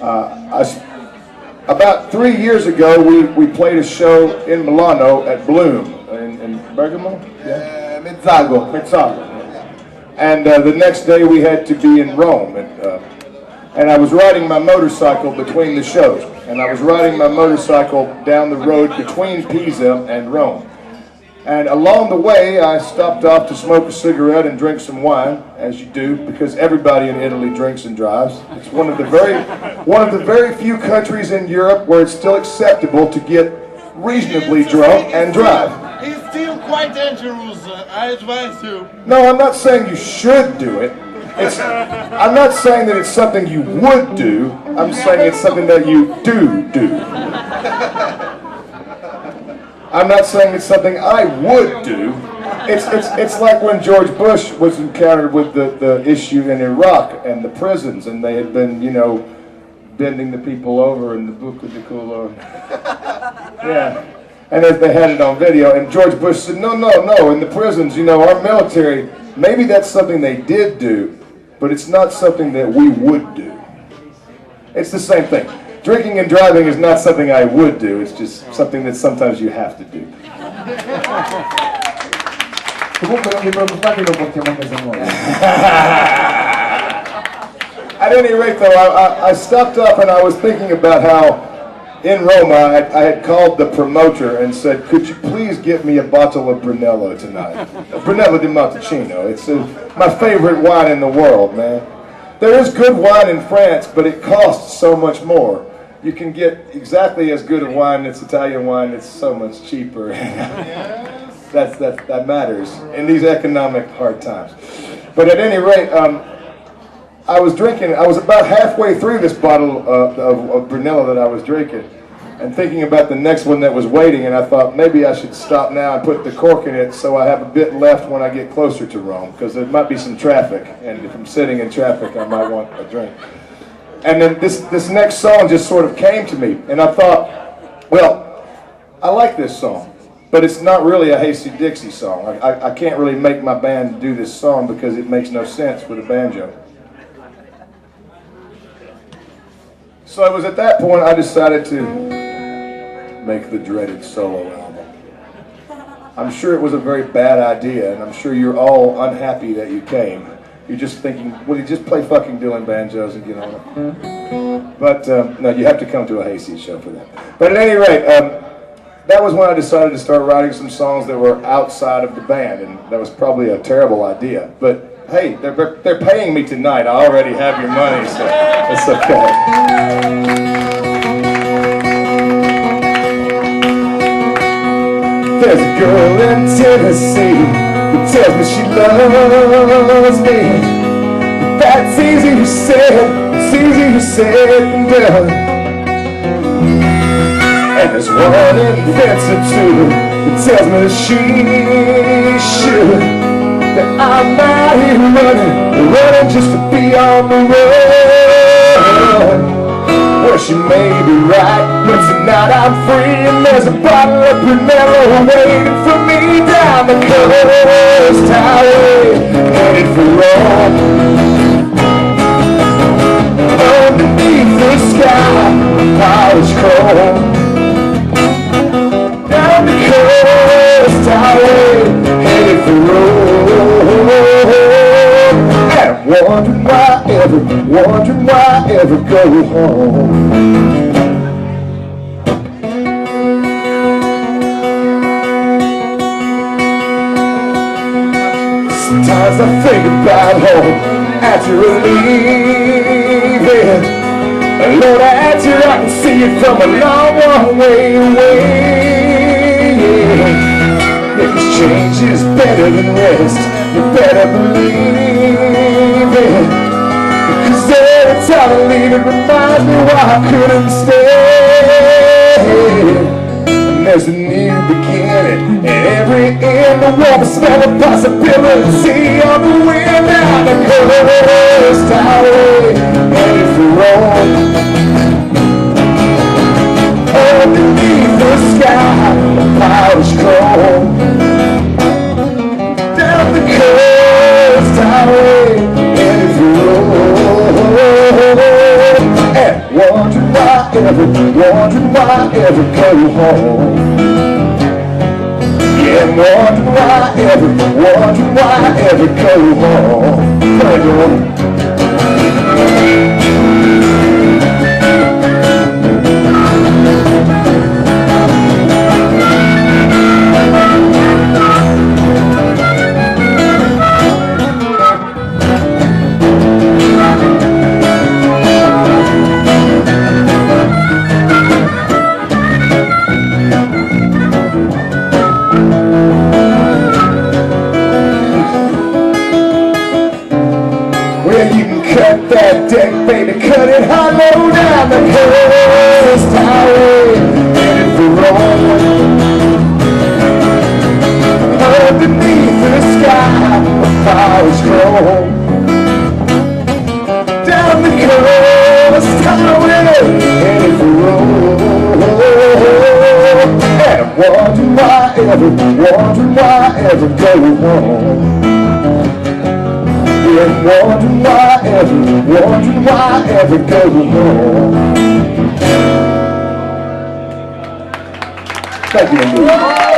About 3 years ago, we played a show in Milano at Bloom in Bergamo. Yeah, Mezzago. And the next day we had to be in Rome. And I was riding my motorcycle between the shows. And I was riding my motorcycle down the road between Pisa and Rome. And along the way, I stopped off to smoke a cigarette and drink some wine, as you do, because everybody in Italy drinks and drives. It's one of the very few countries in Europe where it's still acceptable to get reasonably drunk and drive. It's still quite dangerous, I advise you. No, I'm not saying you should do it. I'm not saying that it's something you would do. I'm saying it's something that you do. I'm not saying it's something I would do. It's like when George Bush was encountered with the issue in Iraq and the prisons, and they had been, bending the people over in the book of the Cool. Yeah. And they had it on video, and George Bush said, no, in the prisons, our military, maybe that's something they did do, but it's not something that we would do. It's the same thing. Drinking and driving is not something I would do, it's just something that sometimes you have to do. At any rate, though, I stopped up and I was thinking about how in Roma I had called the promoter and said, could you please get me a bottle of Brunello tonight? Brunello di Montalcino. It's my favorite wine in the world, man. There is good wine in France, but it costs so much more. You can get exactly as good a wine that's Italian wine, it's so much cheaper. That matters in these economic hard times. But at any rate, I was about halfway through this bottle of Brunello that I was drinking and thinking about the next one that was waiting, and I thought maybe I should stop now and put the cork in it so I have a bit left when I get closer to Rome, because there might be some traffic, and if I'm sitting in traffic I might want a drink. And then this next song just sort of came to me, and I thought, well, I like this song, but it's not really a Hasty Dixie song. I can't really make my band do this song because it makes no sense with a banjo. So it was at that point I decided to make the dreaded solo album. I'm sure it was a very bad idea, and I'm sure you're all unhappy that you came. You're just thinking, will you just play fucking Dylan banjos and get on it? But no, you have to come to a Hayseed show for that. But at any rate, that was when I decided to start writing some songs that were outside of the band, and that was probably a terrible idea. But hey, they're paying me tonight. I already have your money, so it's okay. There's a girl in Tennessee who tells me she loves me. But that's easier said, it's easier said than done. And there's one in Vincent too who tells me that she should, that I'm out here running just to be on the road. Well, she may be right, but tonight I'm free, and there's a bottle of Brunello waiting for me down the coast highway, headed for Rome. Underneath the sky, polished chrome. Down the coast highway, headed for Rome. And wondering why ever go home. Sometimes I think about home after leaving. Lord, after I can see it from a long, long way away. Because change is better than rest, you better believe it. Because every time I leave it reminds me why I couldn't stay. And there's a new beginning, and every end the warm smell of possibility on the wind down the coast highway, headed for Rome. Underneath the sky, the polished chrome. Down the coast highway, headed for Rome. And ever, wondering why ever go home. Yeah, wondering why ever go home. Come on, Joe. Well, you can cut that deck, baby, cut it hollow down the coast highway, headed for Rome. Underneath the sky, a fire's grown. Down the coast highway, headed for Rome. And wondering why ever go home. And wondering why ever go home. Thank you.